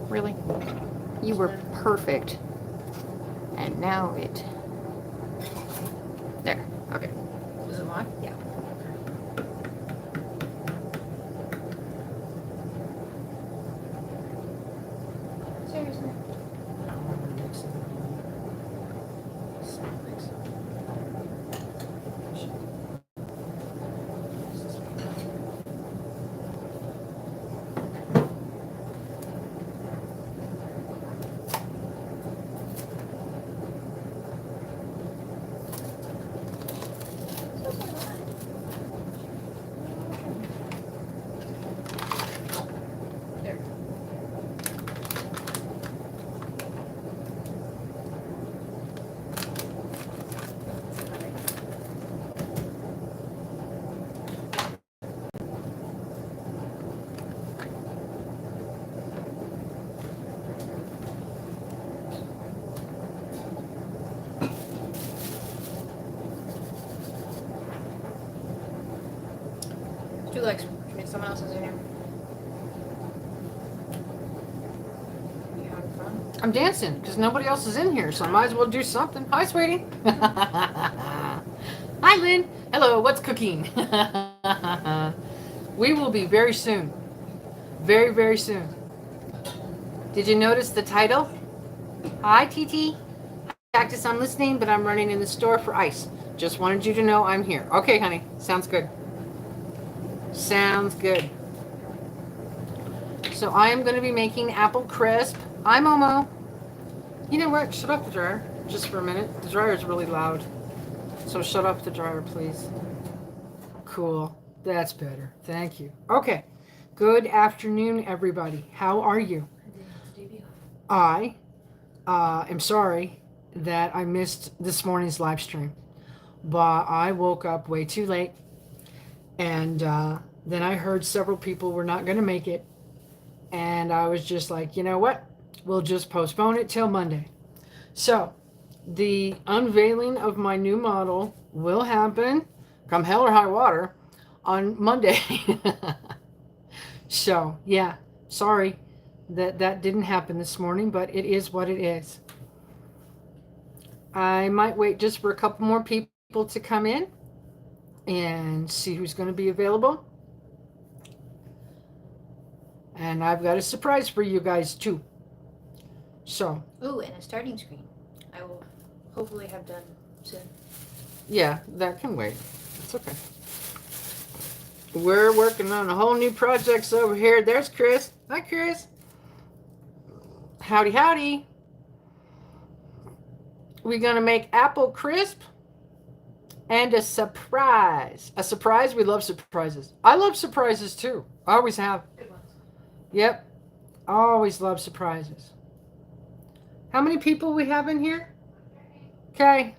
Really? You were perfect. And now it... There. Okay. Is it mine? Yeah. Seriously. I'm gonna mix it. So mix it. There. Two legs, which means someone else is in here. You having fun? I'm dancing because nobody else is in here, so I might as well do something. Hi, sweetie. Hi, Lynn. Hello, what's cooking? We will be very soon. Very, very soon. Did you notice the title? Hi, TT. Cactus, I'm listening, but I'm running in the store for ice. Just wanted you to know I'm here. Okay, honey. Sounds good. Sounds good. So I am going to be making apple crisp. Hi, Momo. You know what? Shut off the dryer just for a minute. The dryer is really loud. So shut off the dryer, please. Cool. That's better. Thank you. Okay. Good afternoon, everybody. How are you? I am sorry that I missed this morning's live stream, but I woke up way too late, and then I heard several people were not going to make it, and I was just like, you know what? We'll just postpone it till Monday. So, the unveiling of my new model will happen, come hell or high water, on Monday. So, yeah, sorry that didn't happen this morning, but it is what it is. I might wait just for a couple more people to come in and see who's going to be available. And I've got a surprise for you guys too. So, Ooh, and a starting screen. I will hopefully have done soon. yeah, that can wait. It's okay. We're working on a whole new projects over here. There's Chris. Hi, Chris. Howdy, howdy. We're going to make apple crisp and a surprise. A surprise? We love surprises. I love surprises too. I always have. Good ones. Yep. Always love surprises. How many people we have in here? Okay.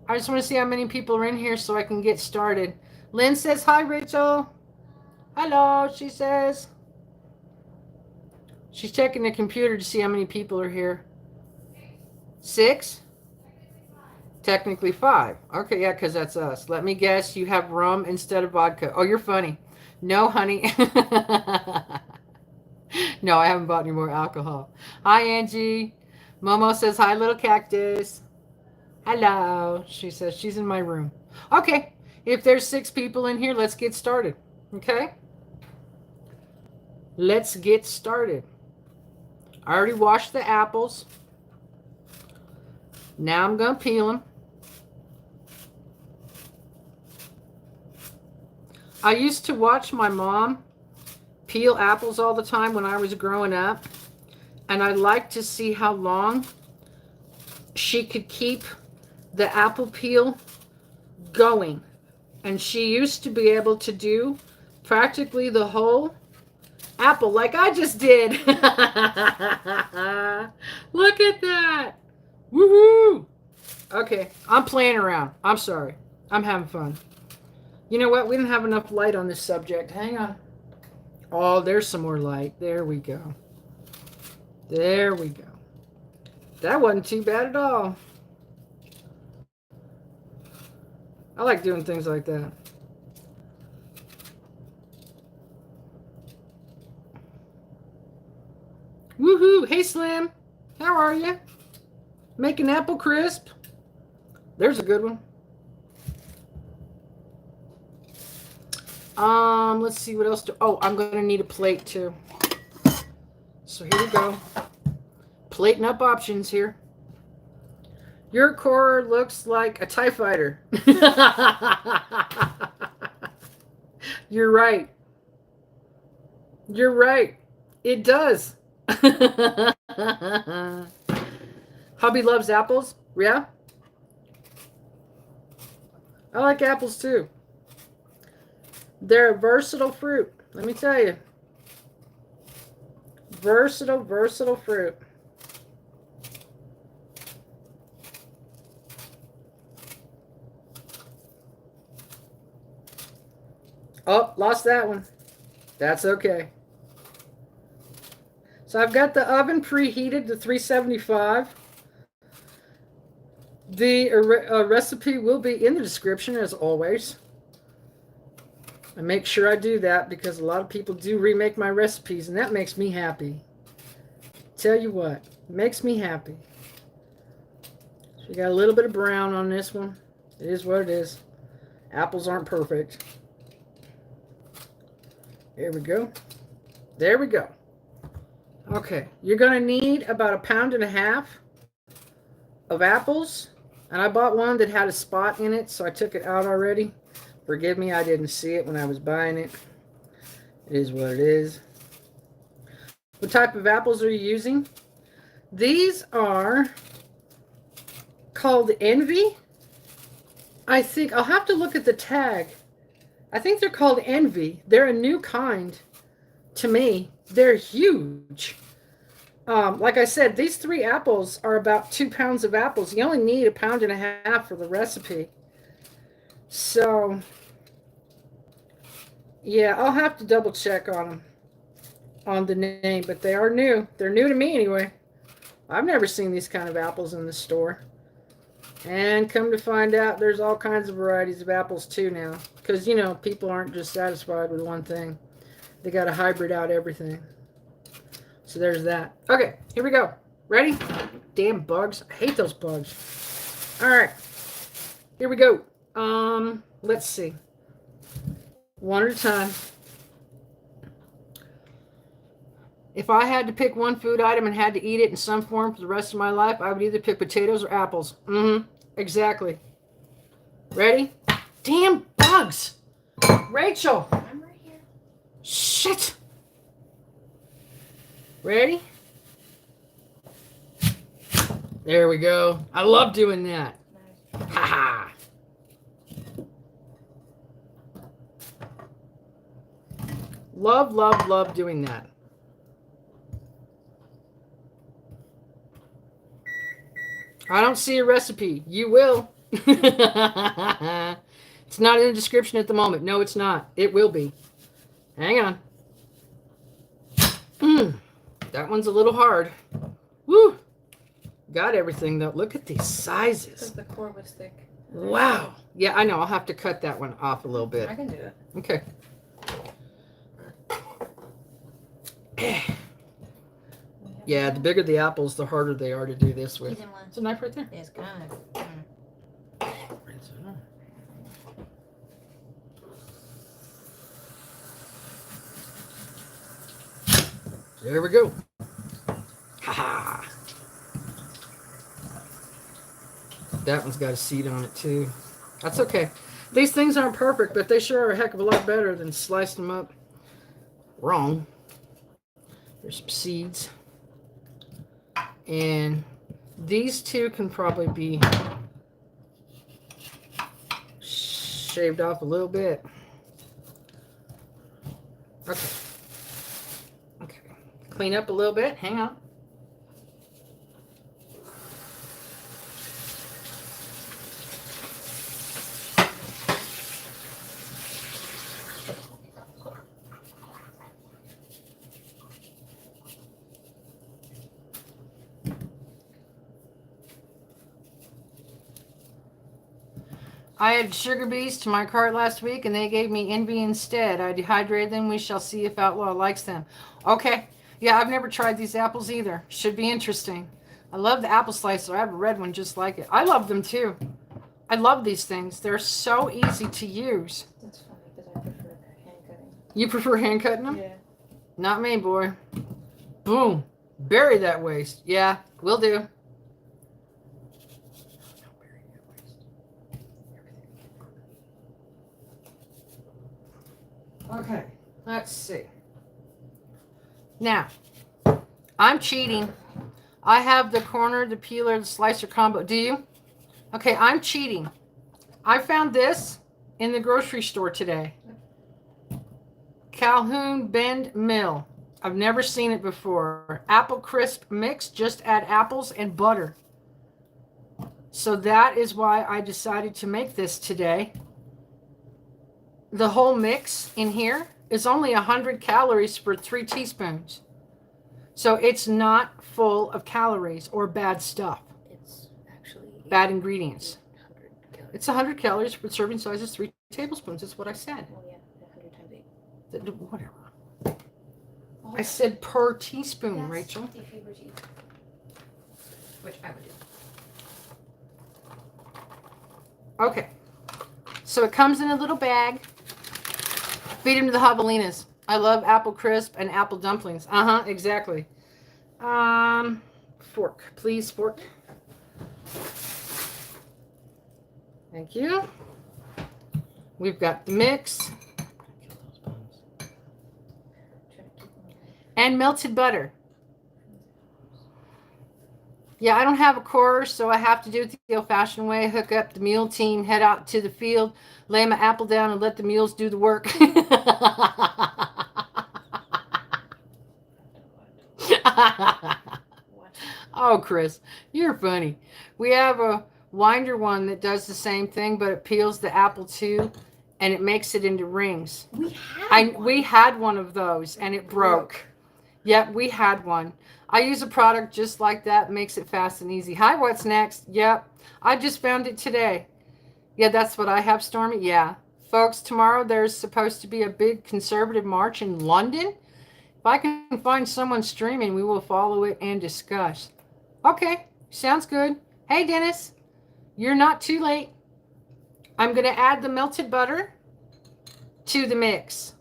I just want to see how many people are in here so I can get started. Lynn says, hi, Rachel. Hello, she says. She's checking the computer to see how many people are here. 6? Technically 5. Okay, yeah, because that's us. Let me guess, you have rum instead of vodka. Oh, you're funny. No, honey. No, I haven't bought any more alcohol. Hi, Angie. Momo says, hi, little cactus. Hello. She says she's in my room. Okay, if there's 6 people in here, let's get started. Okay? Let's get started. I already washed the apples. Now I'm going to peel them. I used to watch my mom peel apples all the time when I was growing up. And I liked to see how long she could keep the apple peel going. And she used to be able to do practically the whole apple like I just did. Look at that. Woohoo. Okay, I'm playing around. I'm sorry. I'm having fun. You know what? We didn't have enough light on this subject. Hang on. Oh, there's some more light. There we go. There we go. That wasn't too bad at all. I like doing things like that. Woohoo! Hey, Slim. How are you? Making apple crisp. There's a good one. Let's see what else. Oh, I'm going to need a plate too. So here we go. Plating up options here. Your core looks like a TIE fighter. You're right. You're right. It does. Hubby loves apples. Yeah. I like apples too. They're a versatile fruit. Let me tell you. Versatile fruit. Oh, lost that one. That's okay. So I've got the oven preheated to 375. The recipe will be in the description as always. I make sure I do that because a lot of people do remake my recipes and that makes me happy. Tell you what, it makes me happy. So you got a little bit of brown on this one. It is what it is. Apples aren't perfect. There we go. There we go. Okay, you're going to need about 1.5 pounds of apples. And I bought one that had a spot in it, so I took it out already. Forgive me, I didn't see it when I was buying it. It is what it is. What type of apples are you using? These are called Envy. I think, I'll have to look at the tag. I think they're called Envy. They're a new kind to me. They're huge. Like I said, these 3 apples are about 2 pounds of apples. You only need 1.5 pounds for the recipe. So, yeah, I'll have to double check on them, on the name, but they are new. They're new to me anyway. I've never seen these kind of apples in the store. And come to find out, there's all kinds of varieties of apples too now. Because, you know, people aren't just satisfied with one thing. They got to hybrid out everything. So there's that. Okay, here we go. Ready? Damn bugs. I hate those bugs. All right. Here we go. Let's see. One at a time. If I had to pick one food item and had to eat it in some form for the rest of my life, I would either pick potatoes or apples. Exactly. Ready? Damn bugs. Rachel. I'm right here. Shit. Ready? There we go. I love doing that. Nice. Ha ha. Love, love, love doing that. I don't see a recipe. You will. It's not in the description at the moment. No, it's not. It will be. Hang on. That one's a little hard. Woo! Got everything though. Look at these sizes. Because the core was thick. Wow. Yeah, I know. I'll have to cut that one off a little bit. I can do it. Okay. Yeah, the bigger the apples, the harder they are to do this with. He's in one. It's a knife right there. It's good. There we go. Ha ha. That one's got a seed on it too. That's okay. These things aren't perfect, but they sure are a heck of a lot better than slicing them up wrong. There's some seeds. And these two can probably be shaved off a little bit. Okay. Okay. Clean up a little bit. Hang on. I added sugar beets to my cart last week, and they gave me Envy instead. I dehydrated them. We shall see if Outlaw likes them. Okay. Yeah, I've never tried these apples either. Should be interesting. I love the apple slicer. I have a red one just like it. I love them too. I love these things. They're so easy to use. That's funny because I prefer hand cutting. You prefer hand cutting them? Yeah. Not me, boy. Boom. Bury that waste. Yeah, will do. Okay, let's see. Now, I'm cheating. I have the corner, the peeler, the slicer combo. Do you? Okay, I'm cheating. I found this in the grocery store today. Calhoun Bend Mill. I've never seen it before. Apple crisp mix. Just add apples and butter. So that is why I decided to make this today. The whole mix in here is only 100 calories for 3 teaspoons. So it's not full of calories or bad stuff. It's actually Bad ingredients. 100 calories. It's 100 calories for serving size is 3 tablespoons. That's what I said. Well, yeah, 100 times 8. Whatever. I said per teaspoon, That's Rachel. defeated, which I would do. Okay. So it comes in a little bag. Feed them to the javelinas. I love apple crisp and apple dumplings. Exactly. Fork, please, fork. Thank you. We've got the mix. And melted butter. Yeah, I don't have a core, so I have to do it the old-fashioned way. Hook up the mule team, head out to the field, lay my apple down, and let the mules do the work. Oh, Chris, you're funny. We have a winder one that does the same thing, but it peels the apple too, and it makes it into rings. We had one of those, and it broke. Yep, we had one. I use a product just like that, makes it fast and easy. Hi, what's next? Yep, I just found it today. Yeah, that's what I have, Stormy. Yeah. Folks, tomorrow there's supposed to be a big conservative march in London. If I can find someone streaming, we will follow it and discuss. Okay, sounds good. Hey, Dennis, you're not too late. I'm going to add the melted butter to the mix.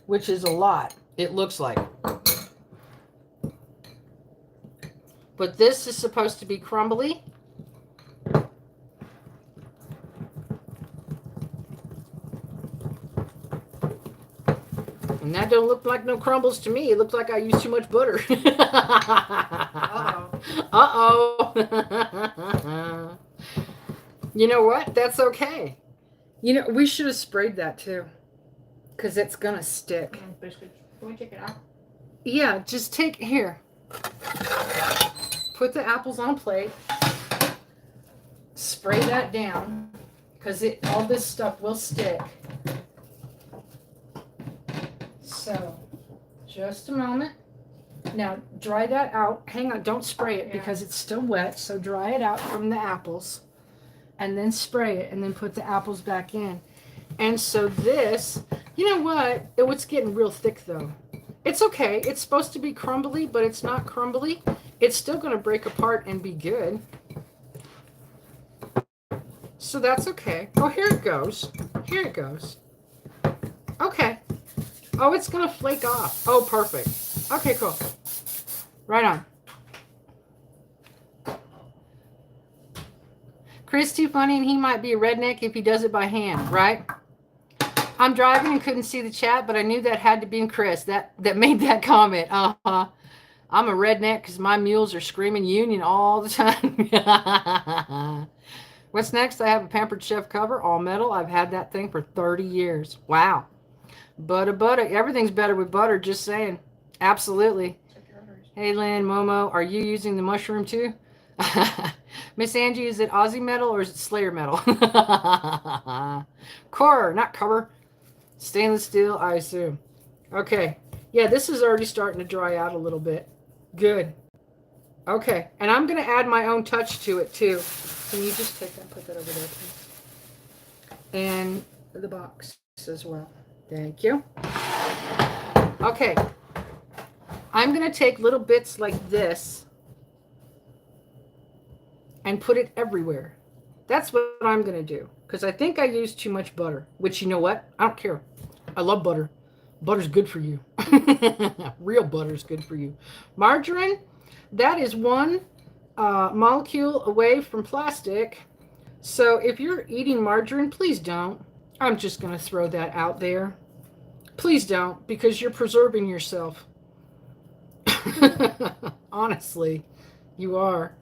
Which is a lot, it looks like. But this is supposed to be crumbly. And that don't look like no crumbles to me. It looks like I used too much butter. Uh-oh. Uh-oh. You know what? That's okay. You know, we should have sprayed that too. Because it's going to stick. Basically, can we take it out? Yeah, just take, here. Put the apples on a plate. Spray that down. Because all this stuff will stick. So, just a moment. Now, dry that out. Hang on, don't spray it because it's still wet. So, dry it out from the apples. And then spray it. And then put the apples back in. And so this, you know what? It's getting real thick though. It's okay. It's supposed to be crumbly, but it's not crumbly. It's still going to break apart and be good. So that's okay. Oh, here it goes. Here it goes. Okay. Oh, it's going to flake off. Oh, perfect. Okay, cool. Right on. Chris too funny, and he might be a redneck if he does it by hand, right? I'm driving and couldn't see the chat, but I knew that had to be in Chris that made that comment. I'm a redneck because my mules are screaming union all the time. What's next? I have a Pampered Chef cover, all metal. I've had that thing for 30 years. Wow. Butter. Everything's better with butter, just saying. Absolutely. Hey, Lynn, Momo, are you using the mushroom too? Miss Angie, is it Aussie metal or is it Slayer metal? Core, not cover. Stainless steel, I assume. Okay. Yeah, this is already starting to dry out a little bit. Good. Okay, and I'm going to add my own touch to it too. Can you just take that and put that over there, please? And the box as well. Thank you. Okay. I'm going to take little bits like this and put it everywhere. That's what I'm going to do. Because I think I used too much butter. Which, you know what? I don't care. I love butter. Butter's good for you. Real butter's good for you. Margarine, that is one molecule away from plastic. So if you're eating margarine, please don't. I'm just going to throw that out there. Please don't, because you're preserving yourself. Honestly, you are.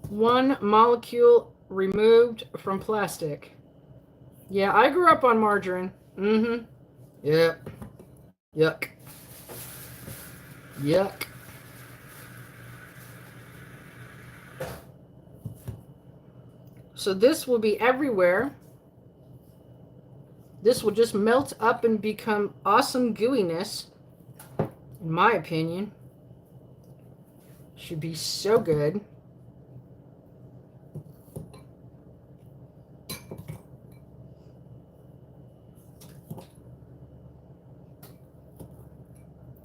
One molecule removed from plastic. Yeah, I grew up on margarine. Mm-hmm. Yep. Yuck. Yuck. So this will be everywhere. This will just melt up and become awesome gooiness. In my opinion. Should be so good.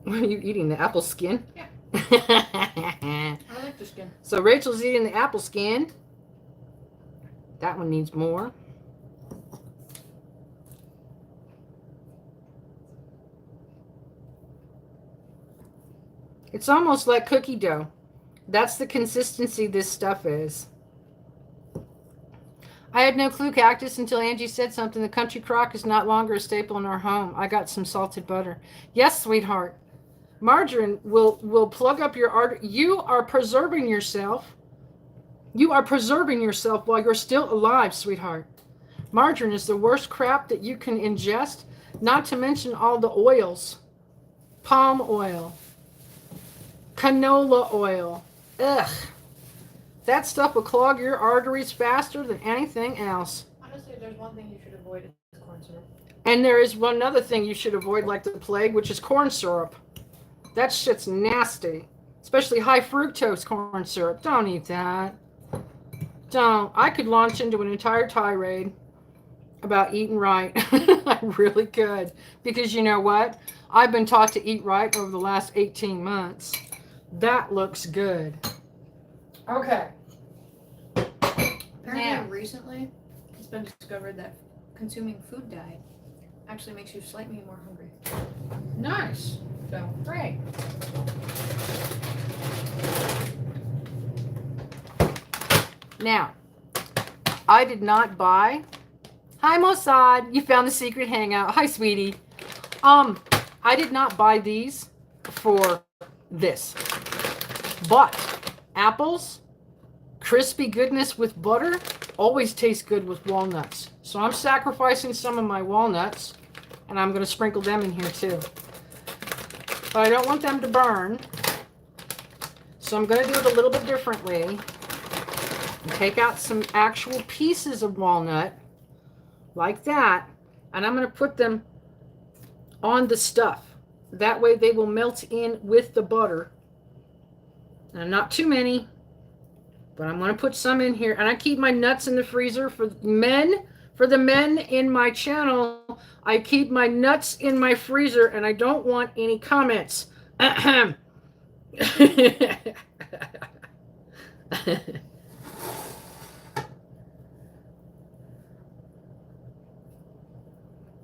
What are you eating? The apple skin? Yeah. I like the skin. So Rachel's eating the apple skin. That one needs more. It's almost like cookie dough. That's the consistency this stuff is. I had no clue, Cactus, until Angie said something. The country crock is not longer a staple in our home. I got some salted butter. Yes, sweetheart. Margarine will plug up your artery. You are preserving yourself. You are preserving yourself while you're still alive, sweetheart. Margarine is the worst crap that you can ingest, not to mention all the oils. Palm oil. Canola oil. Ugh. That stuff will clog your arteries faster than anything else. Honestly, if there's one thing you should avoid, it's corn syrup. And there is one other thing you should avoid like the plague, which is corn syrup. That shit's nasty. Especially high fructose corn syrup. Don't eat that. Don't. I could launch into an entire tirade about eating right. I really could. Because you know what? I've been taught to eat right over the last 18 months. That looks good. Okay. Apparently, recently, it's been discovered that consuming food dye actually makes you slightly more hungry. Nice. So, great. Now, I did not buy. Hi, Mossad. You found the secret hangout. Hi, sweetie. I did not buy these for this. But apples, crispy goodness with butter, always tastes good with walnuts. So I'm sacrificing some of my walnuts, and I'm going to sprinkle them in here too. But I don't want them to burn. So I'm going to do it a little bit differently. And take out some actual pieces of walnut, like that, and I'm going to put them on the stuff. That way they will melt in with the butter. And not too many, but I'm going to put some in here. And I keep my nuts in the freezer for men. For the men in my channel, I keep my nuts in my freezer, and I don't want any comments.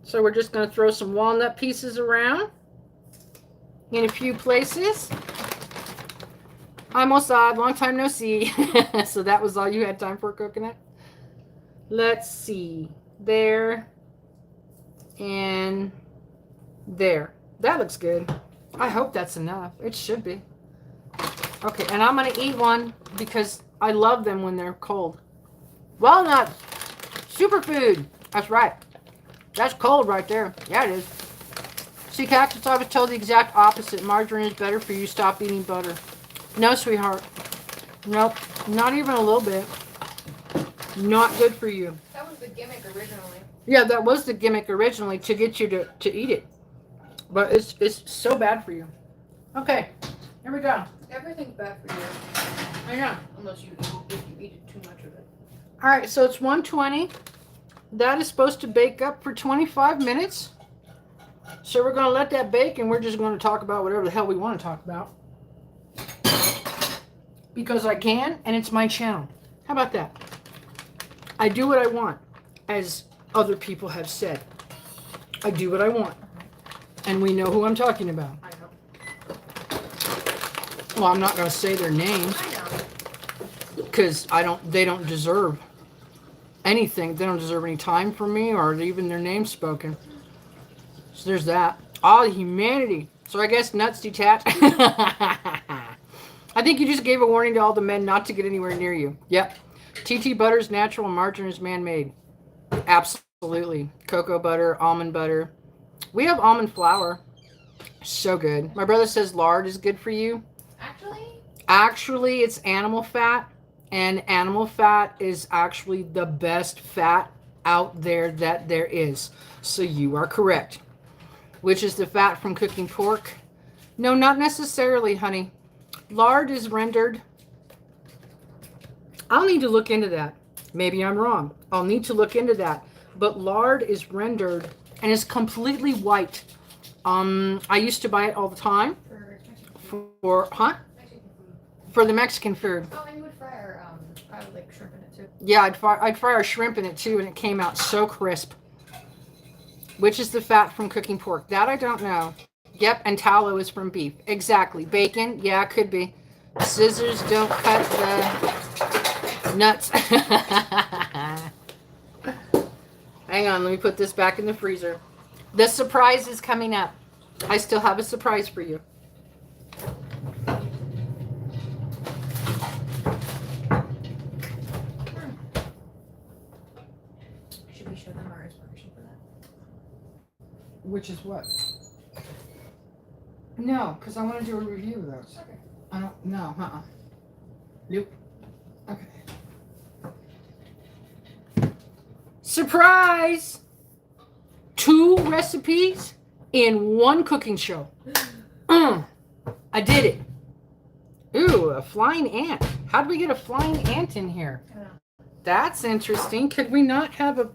So we're just going to throw some walnut pieces around in a few places. Hi, Mossad. Long time no see. So that was all you had time for, coconut? Let's see. There. And there. That looks good. I hope that's enough. It should be. Okay, and I'm going to eat one because I love them when they're cold. Walnuts. Superfood. That's right. That's cold right there. Yeah, it is. See, Cactus, I was told the exact opposite. Margarine is better for you. Stop eating butter. No, sweetheart. Nope. Not even a little bit. Not good for you. That was the gimmick originally. Yeah, that was the gimmick originally, to get you to eat it. But it's so bad for you. Okay. Here we go. Everything's bad for you. I know. Unless you if you eat too much of it. All right, so it's 120. That is supposed to bake up for 25 minutes. So we're going to let that bake, and we're just going to talk about whatever the hell we want to talk about. Because I can, and it's my channel. How about that? I do what I want, as other people have said. I do what I want. And we know who I'm talking about. I know. Well, I'm not going to say their names. I know. Because they don't deserve anything. They don't deserve any time from me or even their name spoken. So there's that. All humanity. So I guess nuts detach. I think you just gave a warning to all the men not to get anywhere near you. Yep. TT butter is natural and margarine is man-made. Absolutely. Cocoa butter, almond butter. We have almond flour. So good. My brother says lard is good for you. Actually, it's animal fat. And animal fat is actually the best fat out there that there is. So you are correct. Which is the fat from cooking pork? No, not necessarily, honey. Lard is rendered. I'll need to look into that. Maybe I'm wrong. I'll need to look into that. But lard is rendered and is completely white. I used to buy it all the time. For the Mexican food. Oh, and you would fry like shrimp in it too. Yeah, I'd fry our shrimp in it too, and it came out so crisp. Which is the fat from cooking pork? That I don't know. Yep, and tallow is from beef. Exactly. Bacon? Yeah, it could be. Scissors don't cut the nuts. Hang on, let me put this back in the freezer. The surprise is coming up. I still have a surprise for you. Should we show them our inspiration for that? Which is what? No, because I want to do a review of those. Okay. I don't, no, Nope. Okay. Surprise! 2 recipes in 1 cooking show. I did it. Ooh, a flying ant. How did we get a flying ant in here? I don't know. That's interesting. Could we not have a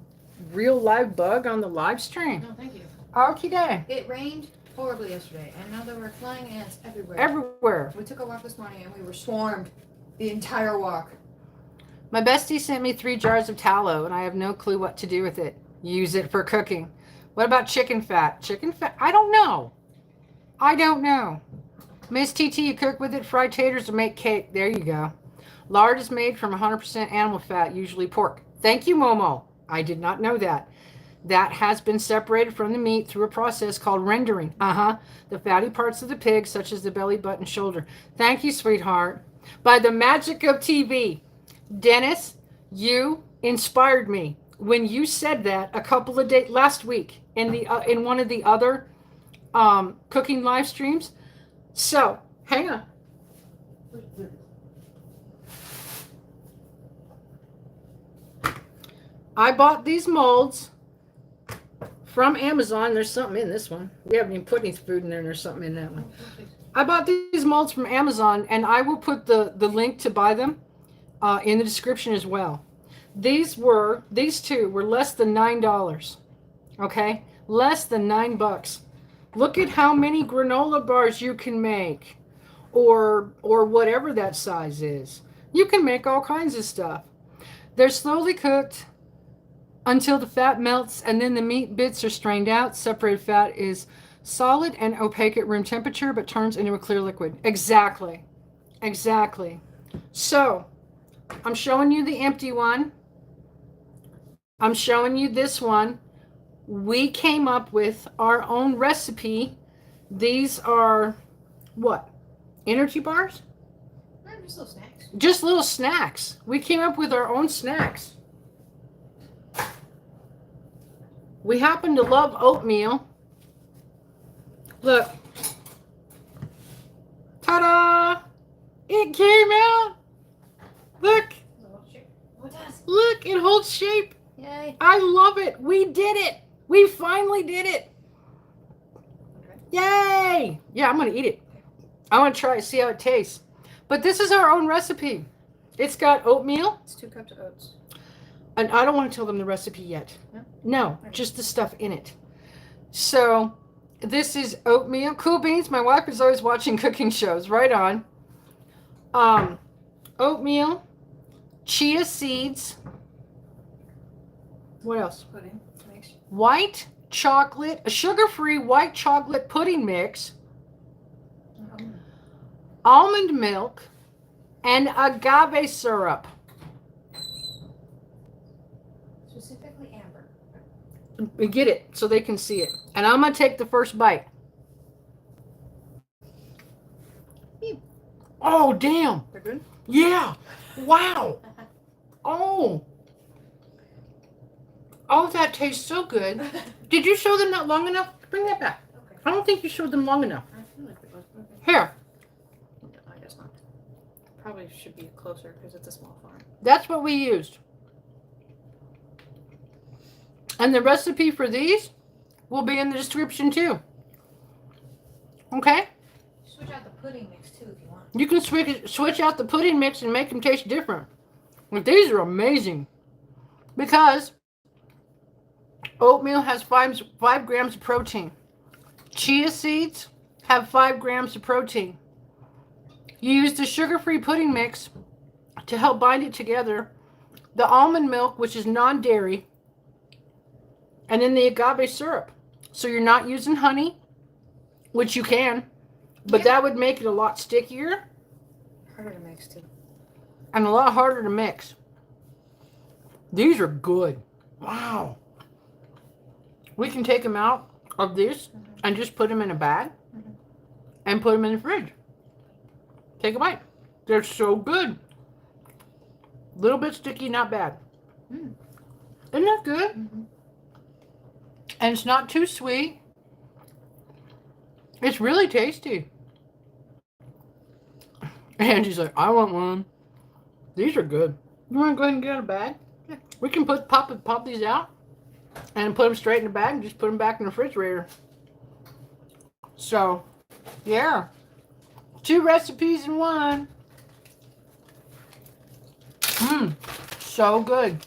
real live bug on the live stream? No, thank you. Okie day. It rained horribly yesterday, and now there were flying ants everywhere. Everywhere. We took a walk this morning, and we were swarmed the entire walk. My bestie sent me 3 jars of tallow, and I have no clue what to do with it. Use it for cooking. What about chicken fat? Chicken fat? I don't know. I don't know. Miss TT, you cook with it, fry taters, or make cake. There you go. Lard is made from 100% animal fat, usually pork. Thank you, Momo. I did not know that. That has been separated from the meat through a process called rendering. The fatty parts of the pig, such as the belly, butt, and shoulder. Thank you, sweetheart. By the magic of TV. Dennis, you inspired me when you said that a couple of days last week in one of the other cooking live streams. So, hang on. I bought these molds from Amazon. There's something in this one. We haven't even put any food in there, and there's something in that one. I bought these molds from Amazon, and I will put the link to buy them in the description as well. These 2 were less than $9. Okay? Less than $9. Look at how many granola bars you can make. Or whatever that size is. You can make all kinds of stuff. They're slowly cooked until the fat melts, and then the meat bits are strained out. Separated fat is solid and opaque at room temperature, but turns into a clear liquid. Exactly. Exactly. So, I'm showing you the empty one. I'm showing you this one. We came up with our own recipe. These are, what? Energy bars? Just little snacks. Just little snacks. We came up with our own snacks. We happen to love oatmeal. Look. Ta-da! It came out. Look. Look, it holds shape. Yay. I love it. We did it. We finally did it. Okay. Yay. Yeah, I'm going to eat it. I want to try it, see how it tastes. But this is our own recipe. It's got oatmeal. It's 2 cups of oats. And I don't want to tell them the recipe yet. No? No, just the stuff in it. So this is oatmeal. Cool beans. My wife is always watching cooking shows. Right on. Oatmeal. Chia seeds. What else? Pudding mix. White chocolate. A sugar-free white chocolate pudding mix. Almond milk. And agave syrup. Specifically amber. We get it so they can see it. And I'm going to take the first bite. Oh, damn. They're good? Yeah. Wow. Oh. Oh, that tastes so good. Did you show them not long enough? Bring that back. Okay. I don't think you showed them long enough. I feel like it was okay. Here. No, I guess not. Probably should be closer because it's a small farm. That's what we used. And the recipe for these will be in the description too. Okay? Switch out the pudding mix too if you want. You can switch out the pudding mix and make them taste different. But these are amazing. Because oatmeal has 5 grams of protein. Chia seeds have 5 grams of protein. You use the sugar-free pudding mix to help bind it together. The almond milk, which is non-dairy. And then the agave syrup. So you're not using honey, which you can. But that would make it a lot stickier. Harder to mix too. And a lot harder to mix. These are good. Wow. We can take them out of this and just put them in a bag and put them in the fridge. Take a bite. They're so good. Little bit sticky, not bad. Isn't that good? Mm-hmm. And it's not too sweet. It's really tasty. Angie's like, I want one. These are good. You want to go ahead and get out a bag? Yeah. We can pop these out and put them straight in the bag and just put them back in the refrigerator. So, yeah. 2 recipes in one. So good.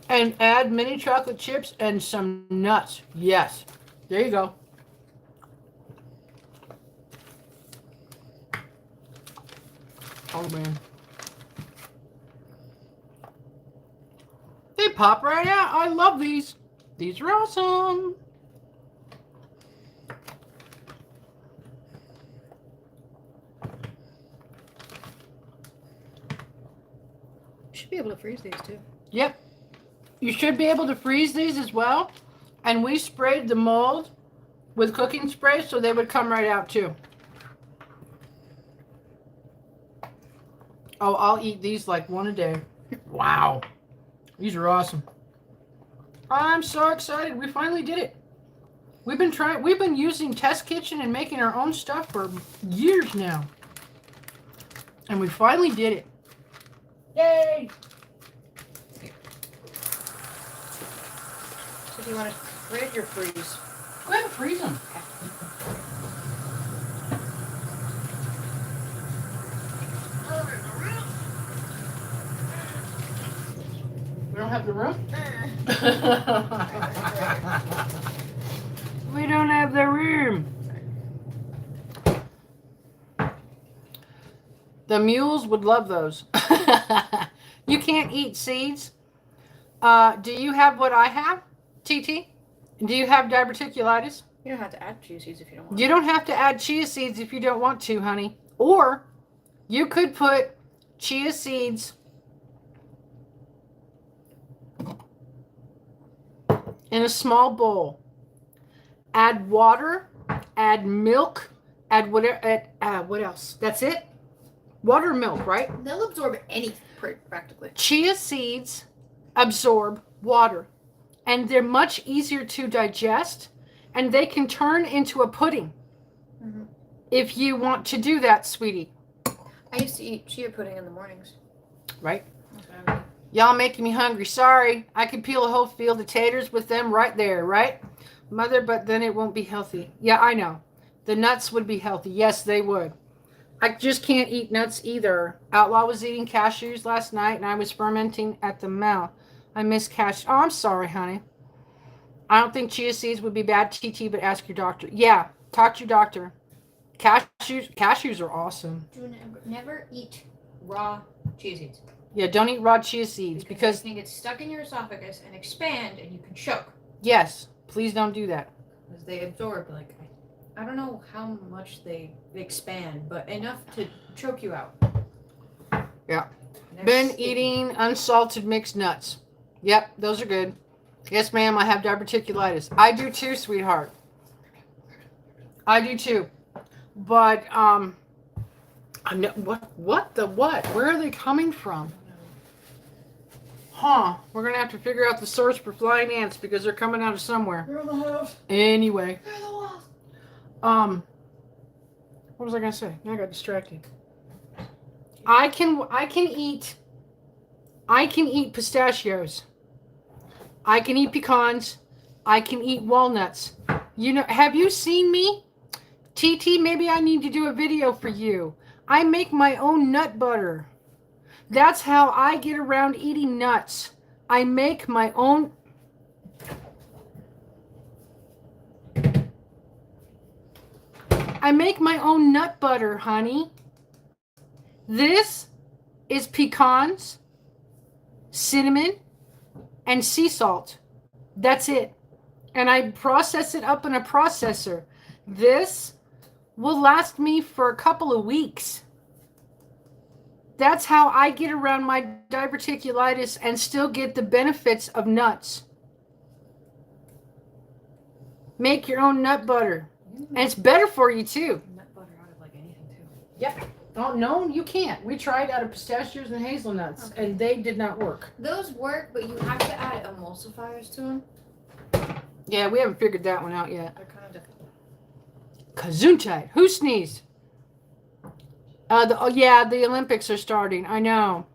And add mini chocolate chips and some nuts. Yes. There you go. Oh, man. They pop right out. I love these. These are awesome. You should be able to freeze these too. Yep. You should be able to freeze these as well. And we sprayed the mold with cooking spray so they would come right out too. Oh, I'll eat these like one a day. Wow. These are awesome. I'm so excited. We finally did it. We've been using Test Kitchen and making our own stuff for years now. And we finally did it. Yay! So do you want to fridge or freeze? Go ahead and freeze them. We don't have the room? We don't have the room. The mules would love those. You can't eat seeds. Do you have what I have, TT? Do you have diverticulitis? You don't have to add chia seeds if you don't want. You don't have to add chia seeds if you don't want to, honey. Or you could put chia seeds in a small bowl. Add water, add milk, add whatever. What else? That's it? Water, milk, right? They'll absorb anything practically. Chia seeds absorb water, and they're much easier to digest, and they can turn into a pudding if you want to do that, sweetie. I used to eat chia pudding in the mornings. Right? That's what I mean. Y'all making me hungry. Sorry. I could peel a whole field of taters with them right there, right? Mother, but then it won't be healthy. Yeah, I know. The nuts would be healthy. Yes, they would. I just can't eat nuts either. Outlaw was eating cashews last night and I was fermenting at the mouth. I miss cashews. Oh, I'm sorry, honey. I don't think chia seeds would be bad, TT, but ask your doctor. Yeah, talk to your doctor. Cashews are awesome. Do never eat raw chia seeds. Yeah, don't eat raw chia seeds because they can get stuck in your esophagus and expand and you can choke. yes, please don't do that. Because they absorb, like, I don't know how much they expand, but enough to choke you out. Yeah. They're Been sticky. eating unsalted mixed nuts. Yep, those are good. Yes, ma'am, I have diverticulitis. I do too, sweetheart. I do too. But I know, what? Where are they coming from? Huh? We're gonna have to figure out the source for flying ants because they're coming out of somewhere. They're in the house. Anyway, They're in the walls. what was I gonna say? Now I got distracted. I can eat pistachios. I can eat pecans. I can eat walnuts. You know, have you seen me? TT, maybe I need to do a video for you. I make my own nut butter. That's how I get around eating nuts. I make my own. I make my own nut butter, honey. This is pecans, cinnamon, and sea salt. That's it. And I process it up in a processor. This will last me for a couple of weeks. That's how I get around my diverticulitis and still get the benefits of nuts. Make your own nut butter. And it's better for you too. Nut butter out of like anything too. Yep. Oh, no, you can't. We tried out of pistachios and hazelnuts, and they did not work. Those work, but you have to add emulsifiers to them. Yeah, we haven't figured that one out yet. They're kind of difficult. Gesundheit. Who sneezed? The Olympics are starting. I know.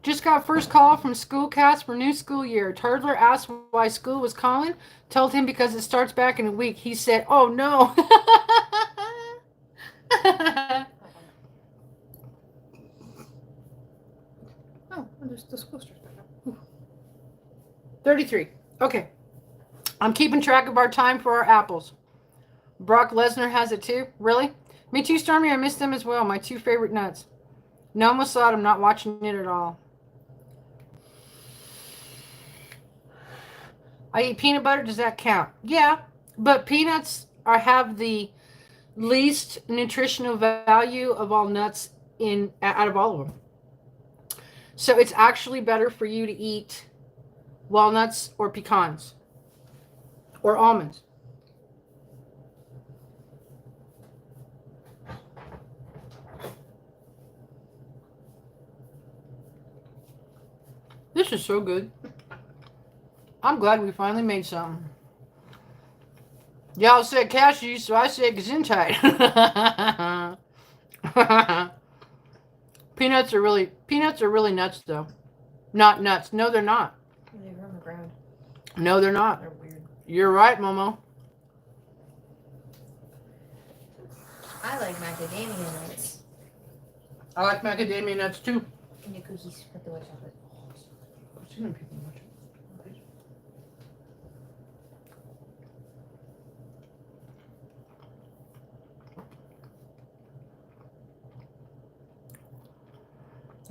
Just got first call from Schoolcast for new school year. Toddler asked why school was calling. Told him because it starts back in a week. He said, "Oh no." Oh, the school starts back up. 33. Okay. I'm keeping track of our time for our apples. Brock Lesnar has it too. Really? Me too, Stormy. I miss them as well. My two favorite nuts. No Mossad. I'm not watching it at all. I eat peanut butter. Does that count? Yeah. But peanuts have the least nutritional value of all nuts out of all of them. So it's actually better for you to eat walnuts or pecans or almonds. This is so good. I'm glad we finally made something. Y'all said cashews, so I said gesundheit. Peanuts are really nuts though. Not nuts. No, they're not. They were on the ground. No, they're not. They're weird. You're right, Momo. I like macadamia nuts. I like macadamia nuts too. And the cookies with the white chocolate.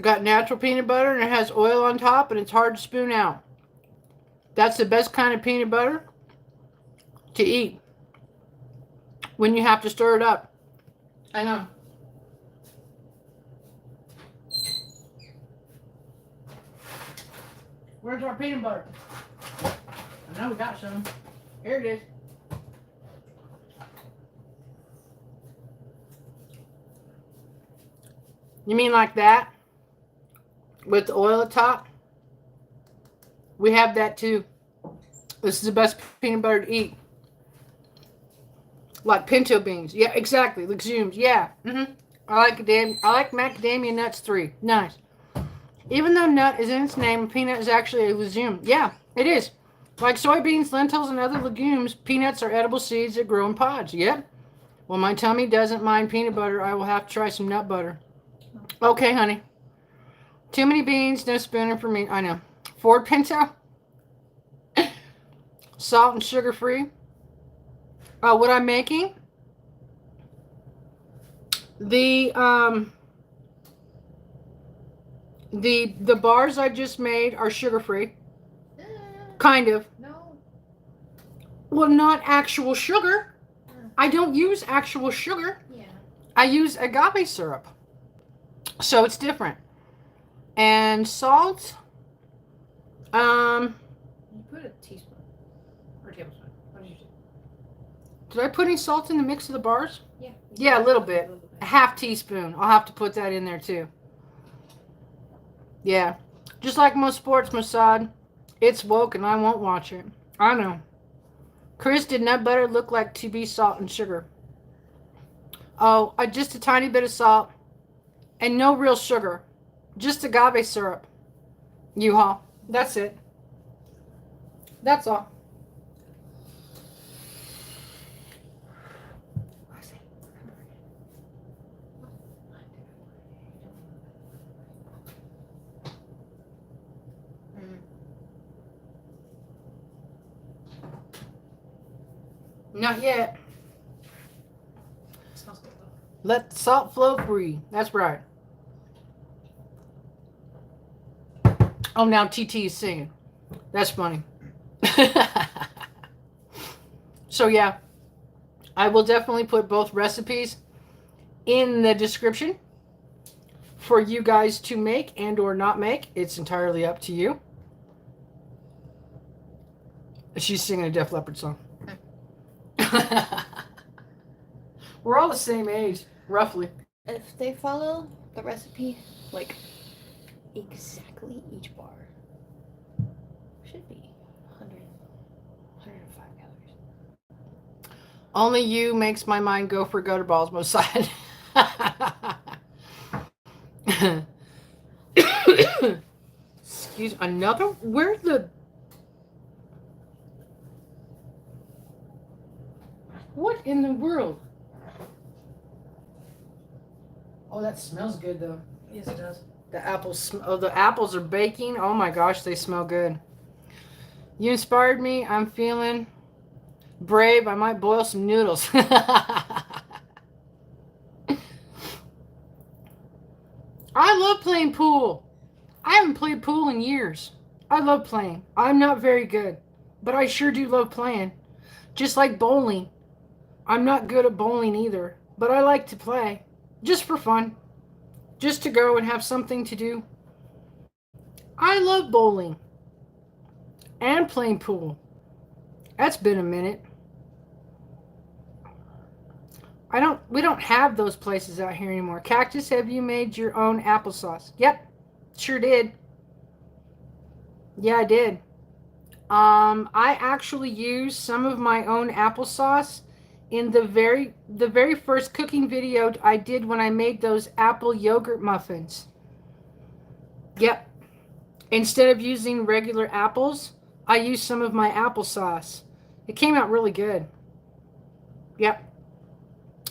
Got natural peanut butter and it has oil on top and it's hard to spoon out. That's the best kind of peanut butter to eat when you have to stir it up. I know. Where's our peanut butter? I know we got some. Here it is. You mean like that? With the oil at top? We have that too. This is the best peanut butter to eat. Like pinto beans. Yeah, exactly. Legumes. Yeah. I like macadamia nuts 3. Nice. Even though nut is in its name, peanut is actually a legume. Yeah, it is. Like soybeans, lentils, and other legumes, peanuts are edible seeds that grow in pods. Yep. Well, my tummy doesn't mind peanut butter. I will have to try some nut butter. Okay, honey. Too many beans, no spooner for me. I know. Ford Pinto. Salt and sugar free. Oh, what I'm making? The the bars I just made are sugar free. Kind of. No. Well, not actual sugar. I don't use actual sugar. Yeah. I use agave syrup. So it's different. And salt. You put a teaspoon or tablespoon. What did you do? Did I put any salt in the mix of the bars? Yeah. Yeah, a little bit. A half teaspoon. I'll have to put that in there too. Yeah. Just like most sports, Mossad, it's woke and I won't watch it. I know. Chris, did nut butter look like to be salt and sugar? Oh, just a tiny bit of salt and no real sugar. Just agave syrup. U-Haul. That's it. That's all. Not yet. Smells good though. Let the salt flow free. That's right. Oh, now TT is singing. That's funny. So yeah, I will definitely put both recipes in the description for you guys to make and or not make. It's entirely up to you. She's singing a Def Leppard song. We're all the same age, roughly. If they follow the recipe, like exactly each bar should be 105 calories. Only you makes my mind go for gutter balls most side. Excuse me. Another? Where's the... What in the world? Oh, that smells good though. Yes, it does. The apples. Oh, the apples are baking. Oh my gosh, they smell good. You inspired me. I'm feeling brave. I might boil some noodles. I love playing pool. I haven't played pool in years. I love playing. I'm not very good, but I sure do love playing. Just like bowling. I'm not good at bowling either, but I like to play. Just for fun. Just to go and have something to do. I love bowling. And playing pool. That's been a minute. We don't have those places out here anymore. Cactus, have you made your own applesauce? Yep. Sure did. Yeah, I did. I actually used some of my own applesauce in the very first cooking video I did when I made those apple yogurt muffins. Yep. Instead of using regular apples, I used some of my applesauce. It came out really good. Yep.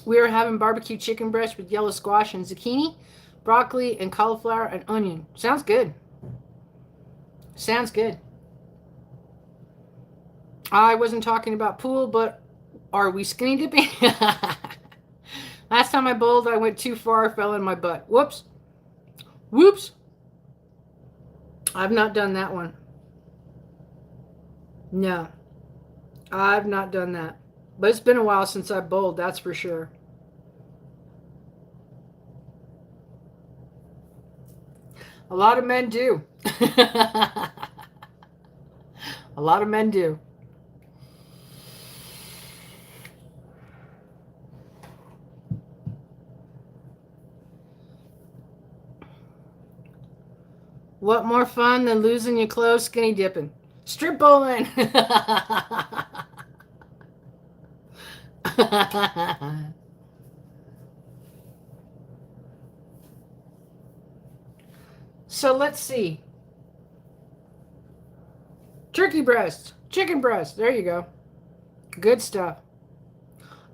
We were having barbecue chicken breast with yellow squash and zucchini, broccoli, and cauliflower and onion. Sounds good. Sounds good. I wasn't talking about pool, but are we skinny dipping? Last time I bowled, I went too far, fell in my butt. Whoops. Whoops. I've not done that one. No. I've not done that. But it's been a while since I bowled, that's for sure. A lot of men do. A lot of men do. What more fun than losing your clothes skinny dipping? Strip bowling. So let's see. Turkey breast, chicken breast. There you go. Good stuff.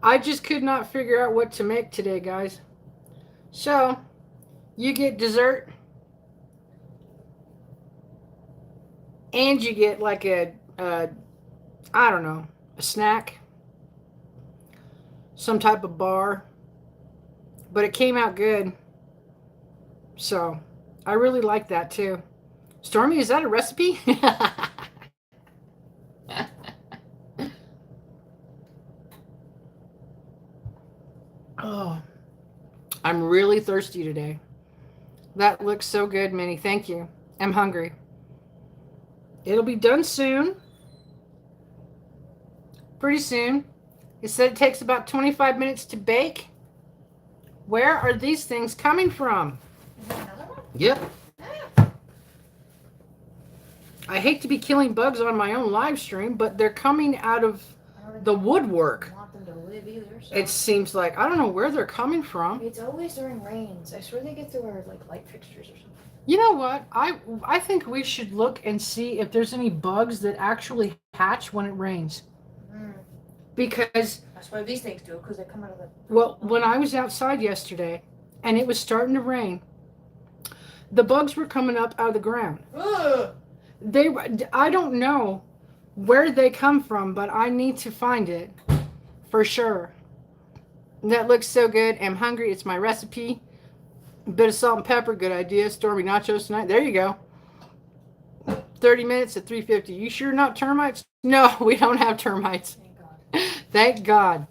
I just could not figure out what to make today, guys. So, you get dessert, and you get like I don't know, a snack, some type of bar, but it came out good. So, I really like that too. Stormy, is that a recipe? Oh, I'm really thirsty today. That looks so good, Minnie. Thank you. I'm hungry. It'll be done soon. Pretty soon. It said it takes about 25 minutes to bake. Where are these things coming from? Is that another one? Yep. I hate to be killing bugs on my own live stream, but they're coming out of the woodwork. I don't want them to live either. So. It seems like, I don't know where they're coming from. It's always during rains. I swear they get through our like light fixtures or something. You know what? I think we should look and see if there's any bugs that actually hatch when it rains. Because That's why these things do, because they come out of the. well, when I was outside yesterday and it was starting to rain, the bugs were coming up out of the ground. Ugh. I don't know where they come from, but I need to find it for sure. That looks so good. I'm hungry. It's my recipe. A bit of salt and pepper. Good idea. Stormy nachos tonight. There you go. 30 minutes at 350. You sure not termites? No, we don't have termites. Thank God. Thank God.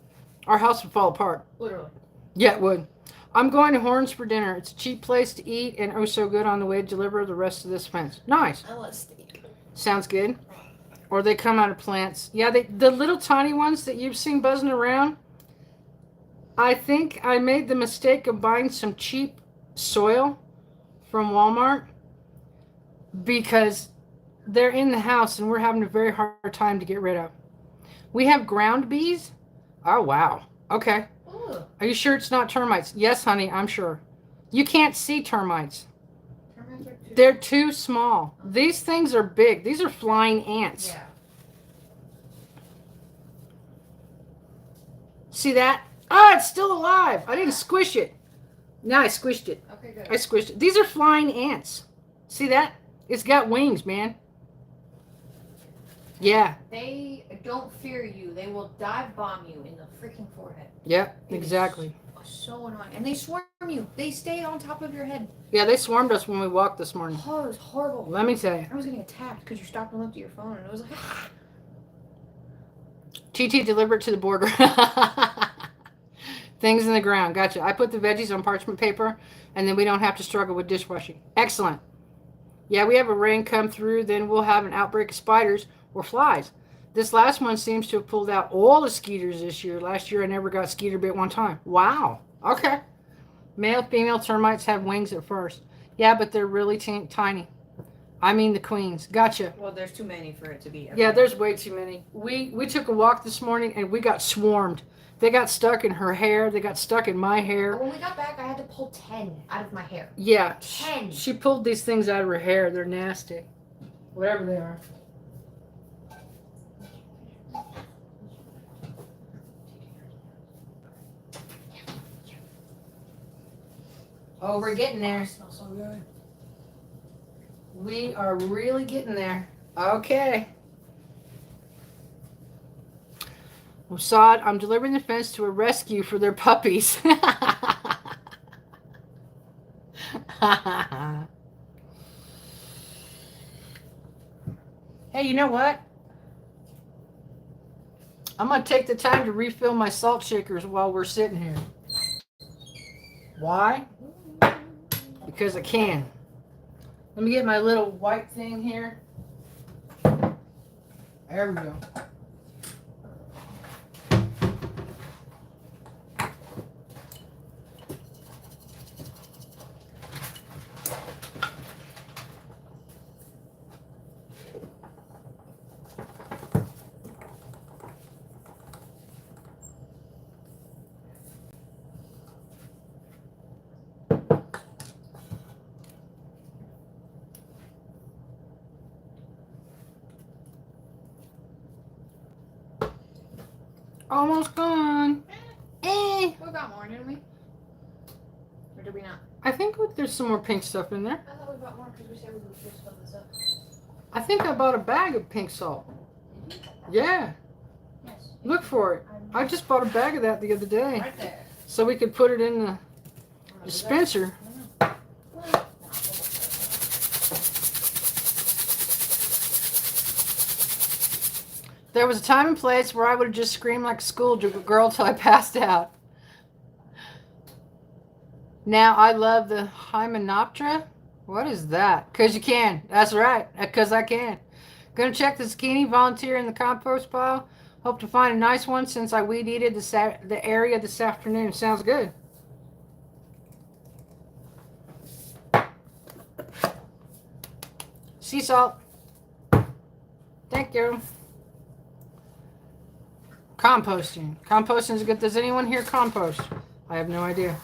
Our house would fall apart. Literally. Yeah, it would. I'm going to Horns for dinner. It's a cheap place to eat and oh so good on the way to deliver the rest of this fence. Nice. I love steak. Sounds good. Or they come out of plants. Yeah, the little tiny ones that you've seen buzzing around. I think I made the mistake of buying some cheap soil from Walmart because they're in the house and we're having a very hard time to get rid of. We have ground bees. Oh, wow. Okay. Ugh. Are you sure it's not termites? Yes, honey, I'm sure. You can't see termites. Termites are too. They're too small. These things are big. These are flying ants. Yeah. See that? Ah, it's still alive. I didn't squish it. No, I squished it. Okay, good. I squished it. These are flying ants. See that? It's got wings, man. Yeah. They don't fear you. They will dive bomb you in the freaking forehead. Yep, It is exactly. So annoying. And they swarm you. They stay on top of your head. Yeah, they swarmed us when we walked this morning. Oh, it was horrible. Let me tell you. I was getting attacked because you stopped and looked at your phone and it was like, TT delivered to the border. Things in the ground. Gotcha. I put the veggies on parchment paper, and then we don't have to struggle with dishwashing. Excellent. Yeah, we have a rain come through, then we'll have an outbreak of spiders or flies. This last one seems to have pulled out all the skeeters this year. Last year, I never got skeeter bit one time. Wow. Okay. Male, female termites have wings at first. Yeah, but they're really tiny. I mean the queens. Gotcha. well, there's too many for it to be. Yeah, there's way too many. We took a walk this morning, and we got swarmed. They got stuck in her hair. They got stuck in my hair. When we got back, I had to pull 10 out of my hair. Yeah. 10. She pulled these things out of her hair. They're nasty. Whatever they are. Oh, we're getting there. Smells so good. We are really getting there. Okay. Mossad, I'm delivering the fence to a rescue for their puppies. Hey, you know what? I'm going to take the time to refill my salt shakers while we're sitting here. Why? Because I can. Let me get my little white thing here. There we go. Almost gone. Yay! We got more, didn't we? Or did we not? I think there's some more pink stuff in there. I thought we bought more because we said we were supposed to fill this up. I think I bought a bag of pink salt. Yeah, Yes. look for it. I just bought a bag of that the other day. Right there. So we could put it in the dispenser. There was a time and place where I would have just screamed like a schoolgirl till I passed out. Now I love the Hymenoptera. What is that? Because you can. That's right. Because I can. Gonna check the zucchini, volunteer in the compost pile. Hope to find a nice one since I weed eated the area this afternoon. Sounds good. Sea salt. Thank you. Composting. Composting is good. Does anyone here compost? I have no idea.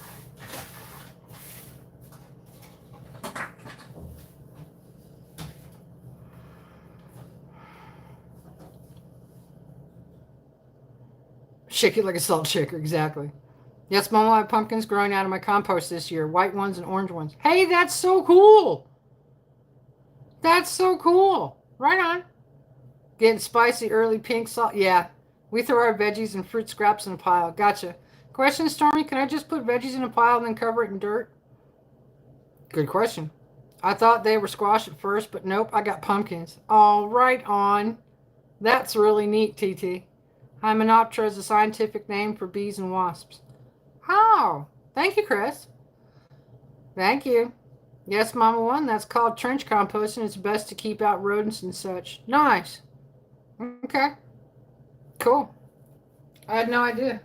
Shake it like a salt shaker, exactly. Yes, Mom, I have pumpkins growing out of my compost this year. White ones and orange ones. Hey, that's so cool. That's so cool. Right on. Getting spicy early pink salt. Yeah. We throw our veggies and fruit scraps in a pile. Gotcha. Question, Stormy, can I just put veggies in a pile and then cover it in dirt? Good question. I thought they were squash at first, but nope, I got pumpkins. Oh, right on. That's really neat, TT. Hymenoptera is a scientific name for bees and wasps. Oh, thank you, Chris. Thank you. Yes, Mama One, that's called trench composting. It's best to keep out rodents and such. Nice. Okay. Cool. I had no idea.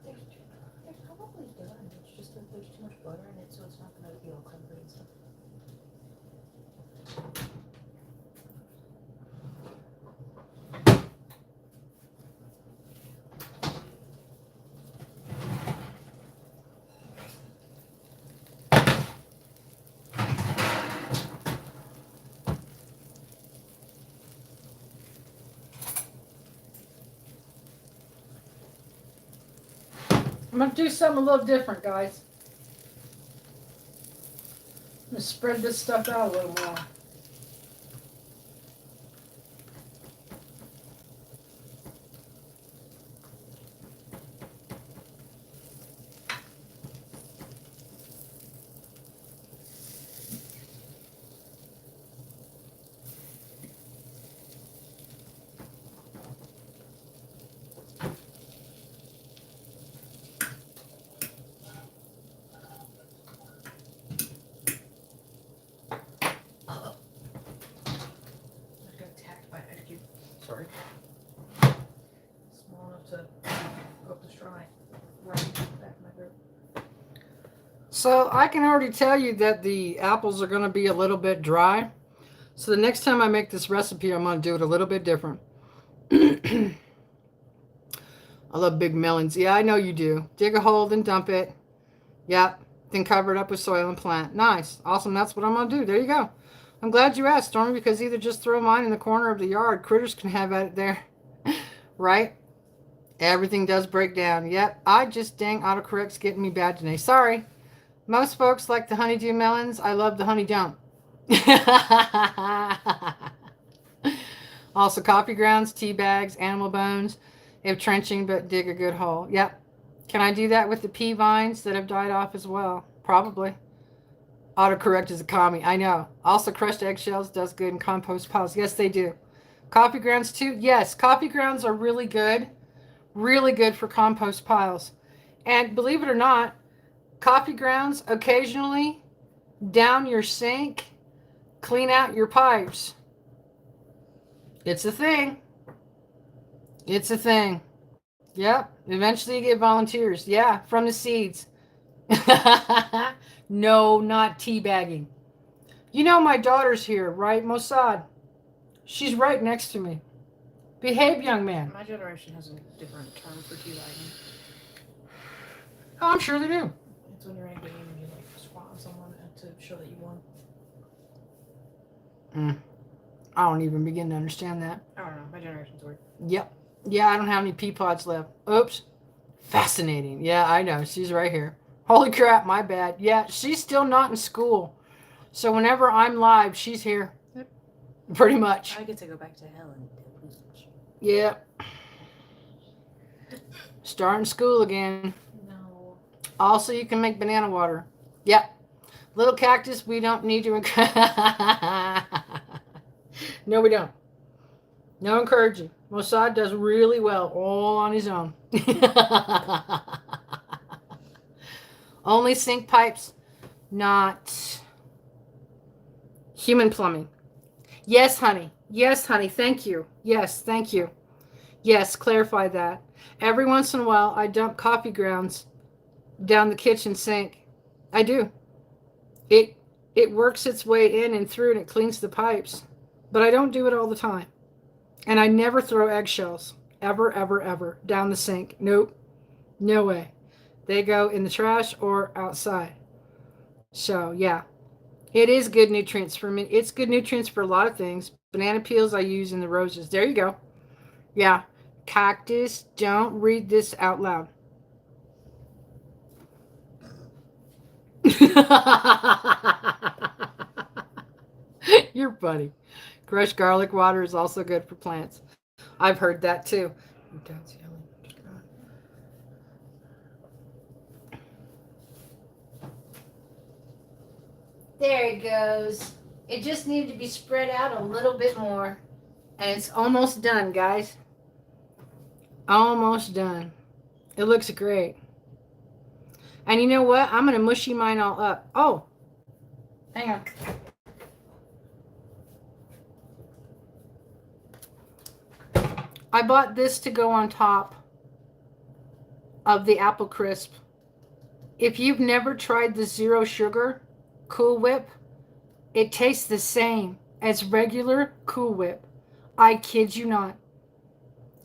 There's probably done. It's just that there's too much butter in it, so it's not going to be all crumbly and stuff. I'm going to do something a little different, guys. I'm going to spread this stuff out a little more. Sorry. Small enough to go up the straw. Right in the back of my throat. So I can already tell you that the apples are going to be a little bit dry. So the next time I make this recipe, I'm going to do it a little bit different. I love big melons. Yeah, I know you do. Dig a hole, then dump it. Yep. Then cover it up with soil and plant. Nice. Awesome. That's what I'm going to do. There you go. I'm glad you asked, Stormy, because either just throw mine in the corner of the yard. Critters can have at it there. Right? Everything does break down. Yep. I just dang autocorrect's getting me bad today. Sorry. Most folks like the honeydew melons. I love the honey don't. Also coffee grounds, tea bags, animal bones. If trenching, but dig a good hole. Yep. Can I do that with the pea vines that have died off as well? Probably. Autocorrect is a commie. I know. Also crushed eggshells does good in compost piles. Yes, they do. Coffee grounds too? Yes. Coffee grounds are really good. Really good for compost piles. And believe it or not, coffee grounds occasionally down your sink, clean out your pipes. It's a thing. It's a thing. Yep. Eventually you get volunteers. Yeah, from the seeds. No, not teabagging. You know my daughter's here, right, Mossad? She's right next to me. Behave, young man. My generation has a different term for teabagging. Oh, I'm sure they do. It's when you're in a game and you like squat on someone to show that you won. I don't even begin to understand that. I don't know. My generation's weird. Yep. Yeah, I don't have any pea pods left. Oops. Fascinating. Yeah, I know. She's right here. Holy crap, my bad. Yeah, she's still not in school. So whenever I'm live, she's here. Yep. Pretty much. I get to go back to hell and lose. Yeah. Starting school again. No. Also, you can make banana water. Yep. Little cactus, we don't need to. No, we don't. No encouraging. Mossad does really well all on his own. Only sink pipes, not human plumbing. Yes, honey. Yes, honey. Thank you. Yes, thank you. Yes, clarify that. Every once in a while, I dump coffee grounds down the kitchen sink. I do. It works its way in and through, and it cleans the pipes. But I don't do it all the time. And I never throw eggshells. Ever, ever, ever. Down the sink. Nope. No way. They go in the trash or outside. So, yeah. It is good nutrients for me. It's good nutrients for a lot of things. Banana peels I use in the roses. There you go. Yeah. Cactus, don't read this out loud. You're funny. Crushed garlic water is also good for plants. I've heard that too. There it goes. It just needed to be spread out a little bit more. And it's almost done, guys. Almost done. It looks great. And you know what? I'm going to mushy mine all up. Oh, hang on. I bought this to go on top of the apple crisp. If you've never tried the zero sugar Cool Whip, it tastes the same as regular Cool Whip. I kid you not.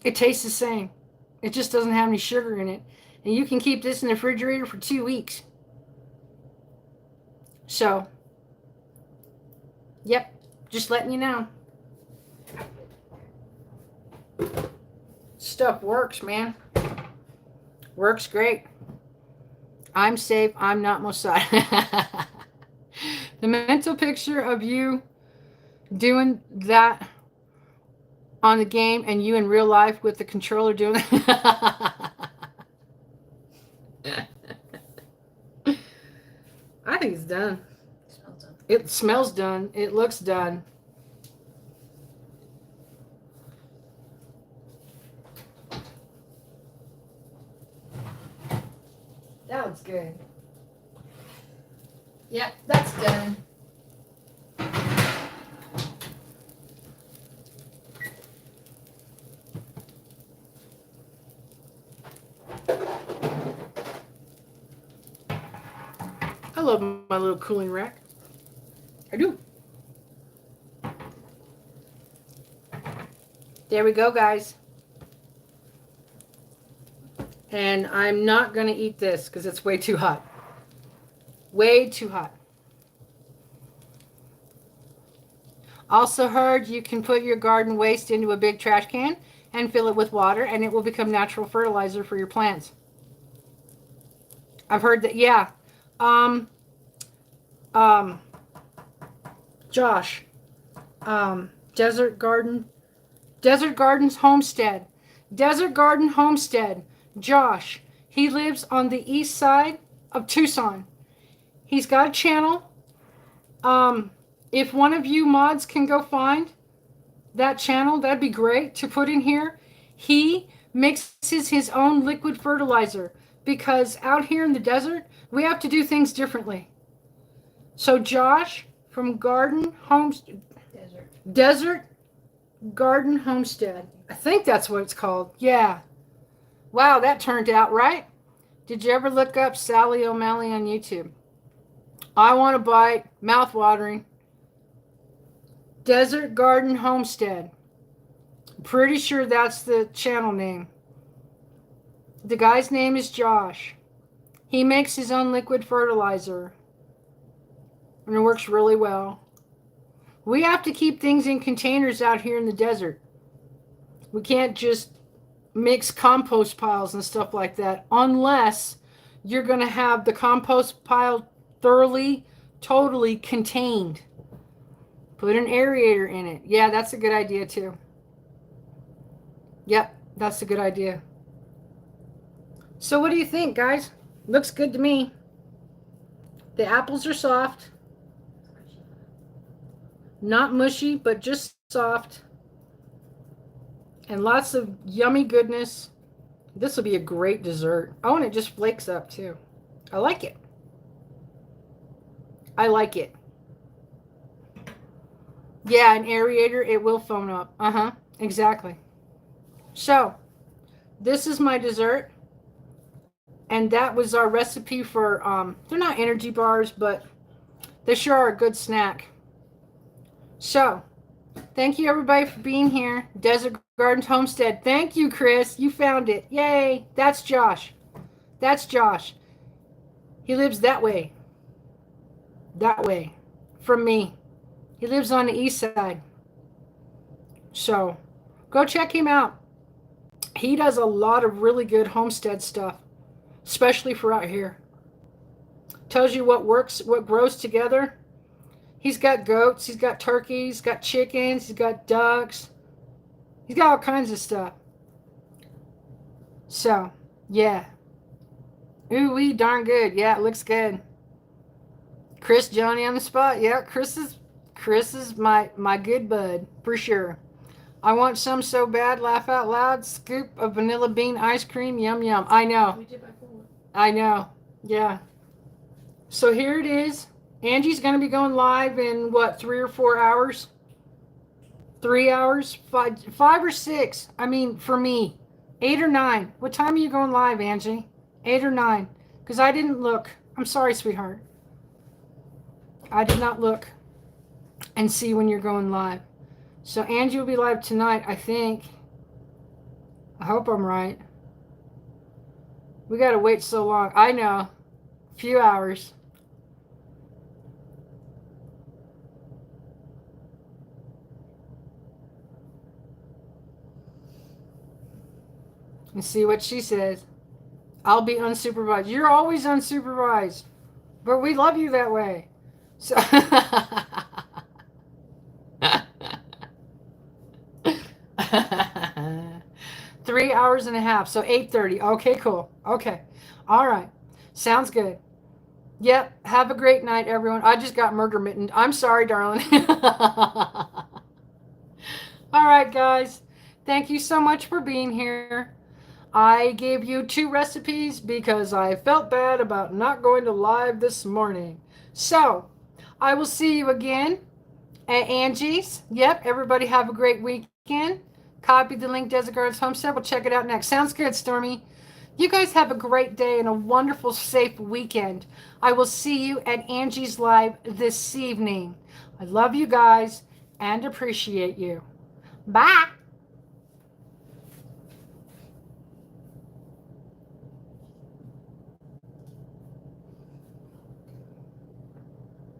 It tastes the same. It just doesn't have any sugar in it. And you can keep this in the refrigerator for 2 weeks. So, yep, just letting you know. Stuff works, man. Works great. I'm safe. I'm not Mossad. The mental picture of you doing that on the game and you in real life with the controller doing it. I think it's done. It smells done. It looks done. That looks good. Yep, that's done. I love my little cooling rack. I do. There we go, guys. And I'm not going to eat this because it's way too hot. Way too hot. Also heard you can put your garden waste into a big trash can and fill it with water and it will become natural fertilizer for your plants. I've heard that, yeah. Josh, Desert Gardens Homestead. Desert Garden Homestead. Josh, he lives on the east side of Tucson. He's got a channel. If one of you mods can go find that channel, that'd be great to put in here. He mixes his own liquid fertilizer because out here in the desert, we have to do things differently. So Josh from Desert Garden Homestead. I think that's what it's called. Yeah. Wow, that turned out right. Did you ever look up Sally O'Malley on YouTube? I want to bite. Mouth-watering. Desert Garden Homestead. Pretty sure that's the channel name. The guy's name is Josh. He makes his own liquid fertilizer. And it works really well. We have to keep things in containers out here in the desert. We can't just mix compost piles and stuff like that unless you're going to have the compost pile thoroughly, totally contained. Put an aerator in it. Yeah, that's a good idea too. Yep, that's a good idea. So what do you think, guys? Looks good to me. The apples are soft. Not mushy, but just soft. And lots of yummy goodness. This will be a great dessert. Oh, and it just flakes up too. I like it. I like it. Yeah, an aerator, it will foam up. Uh-huh, exactly. So, this is my dessert. And that was our recipe for, they're not energy bars, but they sure are a good snack. So, thank you everybody for being here. Desert Gardens Homestead. Thank you, Chris. You found it. Yay. That's Josh. That's Josh. He lives that way. That way. From me. He lives on the east side. So, go check him out. He does a lot of really good homestead stuff. Especially for out here. Tells you what works, what grows together. He's got goats, he's got turkeys, he's got chickens, he's got ducks. He's got all kinds of stuff. So, yeah. Ooh wee, darn good. Yeah, it looks good. Chris Johnny on the spot. Yeah, Chris is my good bud, for sure. I want some so bad, laugh out loud. Scoop of vanilla bean ice cream, yum yum. I know. We did by 4. I know. Yeah. So here it is. Angie's going to be going live in what, 3 or 4 hours? 3 hours? 5 or 6? I mean, for me. 8 or 9. What time are you going live, Angie? 8 or 9? Because I didn't look. I'm sorry, sweetheart. I did not look and see when you're going live. So Angie will be live tonight, I think. I hope I'm right. We got to wait so long. I know. A few hours. And see what she says. I'll be unsupervised. You're always unsupervised. But we love you that way. So 3 hours and a half. So 8:30. Okay, cool. Okay. All right. Sounds good. Yep. Have a great night, everyone. I just got murder mittened. I'm sorry, darling. All right, guys. Thank you so much for being here. I gave you 2 recipes because I felt bad about not going to live this morning. So, I will see you again at Angie's. Yep, everybody have a great weekend. Copy the link, Desert Gardens Homestead. We'll check it out next. Sounds good, Stormy. You guys have a great day and a wonderful, safe weekend. I will see you at Angie's Live this evening. I love you guys and appreciate you. Bye.